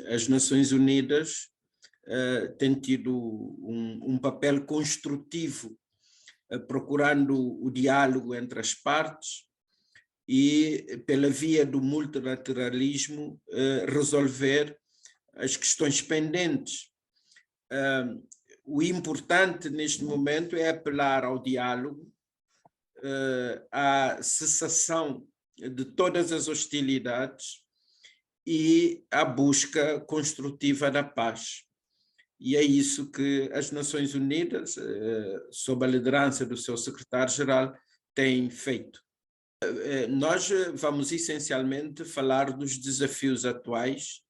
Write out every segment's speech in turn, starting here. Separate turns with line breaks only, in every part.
as Nações Unidas têm tido um papel construtivo, procurando o diálogo entre as partes e, pela via do multilateralismo, resolver as questões pendentes. O importante neste momento é apelar ao diálogo, à cessação de todas as hostilidades e à busca construtiva da paz. E é isso que as Nações Unidas, sob a liderança do seu secretário-geral, têm feito. Nós vamos essencialmente falar dos desafios atuais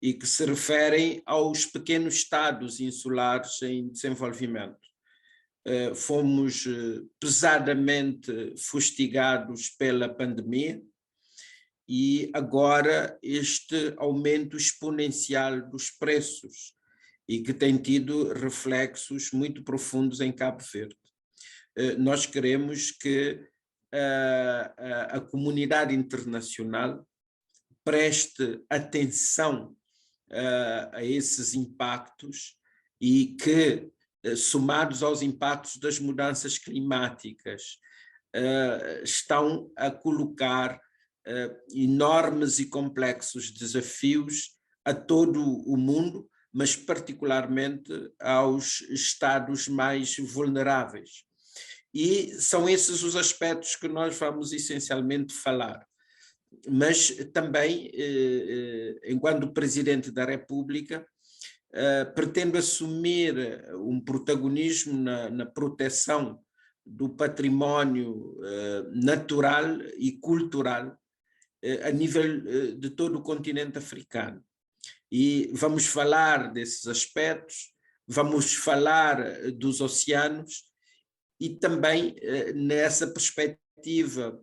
e que se referem aos pequenos estados insulares em desenvolvimento. Fomos pesadamente fustigados pela pandemia e agora este aumento exponencial dos preços e que tem tido reflexos muito profundos em Cabo Verde. Nós queremos que a comunidade internacional preste atenção a esses impactos e que, somados aos impactos das mudanças climáticas, estão a colocar enormes e complexos desafios a todo o mundo, mas particularmente aos estados mais vulneráveis. E são esses os aspectos que nós vamos essencialmente falar. Mas também, enquanto Presidente da República, pretendo assumir um protagonismo na proteção do património natural e cultural a nível de todo o continente africano. E vamos falar desses aspectos, vamos falar dos oceanos e também nessa perspectiva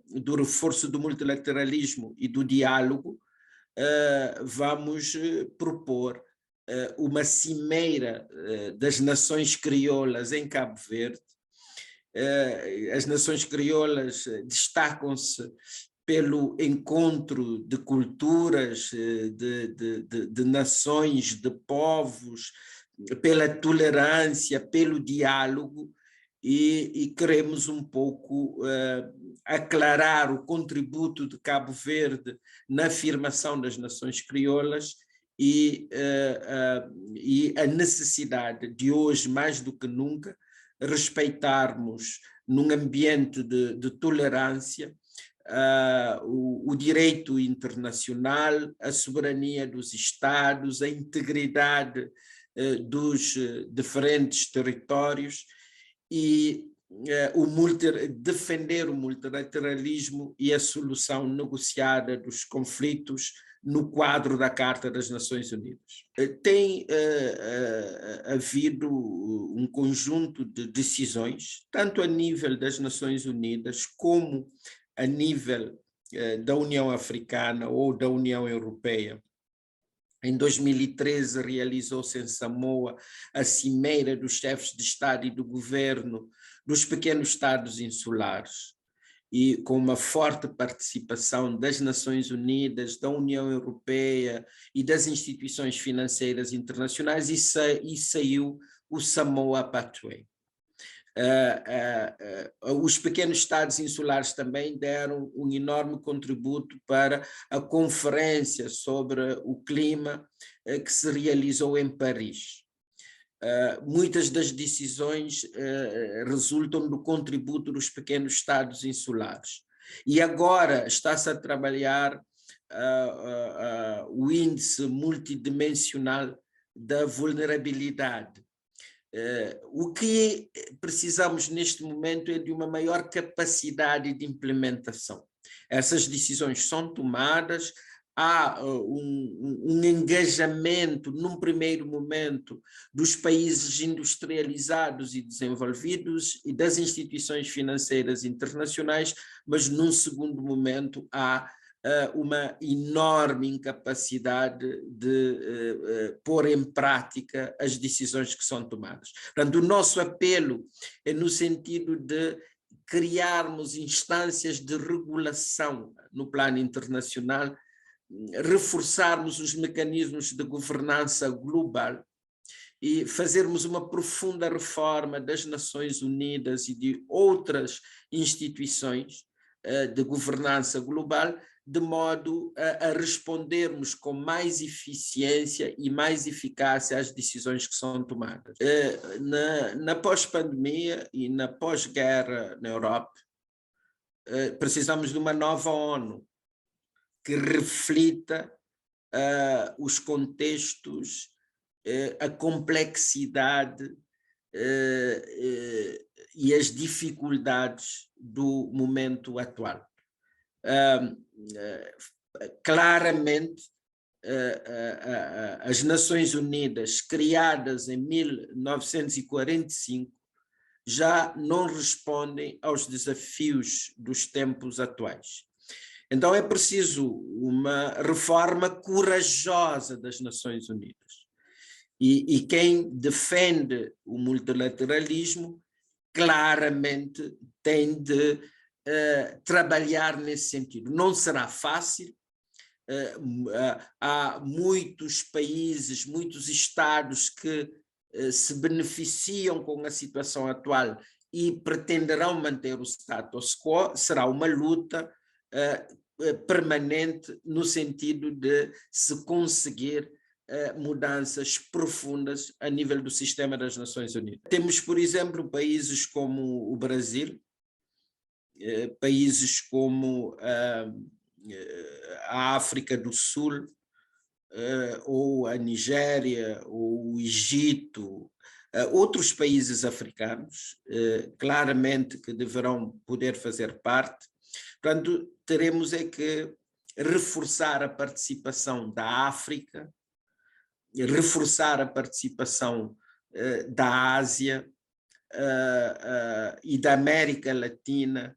do reforço do multilateralismo e do diálogo, vamos propor uma cimeira das nações crioulas em Cabo Verde. As nações crioulas destacam-se pelo encontro de culturas, de nações, de povos, pela tolerância, pelo diálogo, e queremos um pouco aclarar o contributo de Cabo Verde na afirmação das nações crioulas e a necessidade de hoje, mais do que nunca, respeitarmos num ambiente de tolerância o direito internacional, a soberania dos Estados, a integridade dos diferentes territórios e defender o multilateralismo e a solução negociada dos conflitos no quadro da Carta das Nações Unidas. Tem havido um conjunto de decisões, tanto a nível das Nações Unidas como a nível da União Africana ou da União Europeia. Em 2013 realizou-se em Samoa a cimeira dos chefes de Estado e do governo dos pequenos estados insulares, e com uma forte participação das Nações Unidas, da União Europeia e das instituições financeiras internacionais, e saiu o Samoa Pathway. Os pequenos estados insulares também deram um enorme contributo para a conferência sobre o clima que se realizou em Paris. Muitas das decisões resultam do contributo dos pequenos estados insulares. E agora está-se a trabalhar o índice multidimensional da vulnerabilidade. O que precisamos neste momento é de uma maior capacidade de implementação. Essas decisões são tomadas, há um engajamento, num primeiro momento, dos países industrializados e desenvolvidos e das instituições financeiras internacionais, mas num segundo momento há uma enorme incapacidade de pôr em prática as decisões que são tomadas. Portanto, o nosso apelo é no sentido de criarmos instâncias de regulação no plano internacional reforçarmos os mecanismos de governança global e fazermos uma profunda reforma das Nações Unidas e de outras instituições de governança global, de modo a respondermos com mais eficiência e mais eficácia às decisões que são tomadas. Na pós-pandemia e na pós-guerra na Europa, precisamos de uma nova ONU que reflita os contextos, a complexidade e as dificuldades do momento atual. Claramente, as Nações Unidas, criadas em 1945, já não respondem aos desafios dos tempos atuais. Então é preciso uma reforma corajosa das Nações Unidas. E quem defende o multilateralismo claramente tem de trabalhar nesse sentido. Não será fácil, há muitos países, muitos estados que se beneficiam com a situação atual e pretenderão manter o status quo. Será uma luta permanente no sentido de se conseguir mudanças profundas a nível do sistema das Nações Unidas. Temos, por exemplo, países como o Brasil, países como a África do Sul, ou a Nigéria, ou o Egito, outros países africanos, claramente que deverão poder fazer parte. Portanto, teremos é que reforçar a participação da África, reforçar a participação da Ásia e da América Latina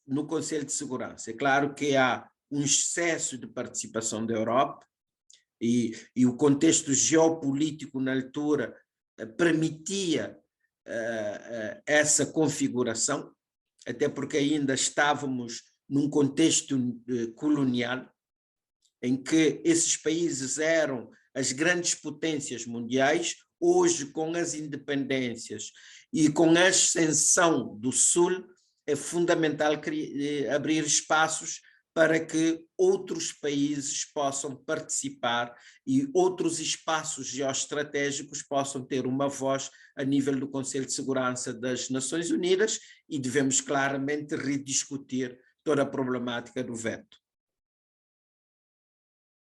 no Conselho de Segurança. É claro que há um excesso de participação da Europa e o contexto geopolítico na altura permitia essa configuração, até porque ainda estávamos num contexto colonial, em que esses países eram as grandes potências mundiais. Hoje, com as independências e com a ascensão do Sul, é fundamental abrir espaços para que outros países possam participar e outros espaços geoestratégicos possam ter uma voz a nível do Conselho de Segurança das Nações Unidas, e devemos claramente rediscutir toda a problemática do veto.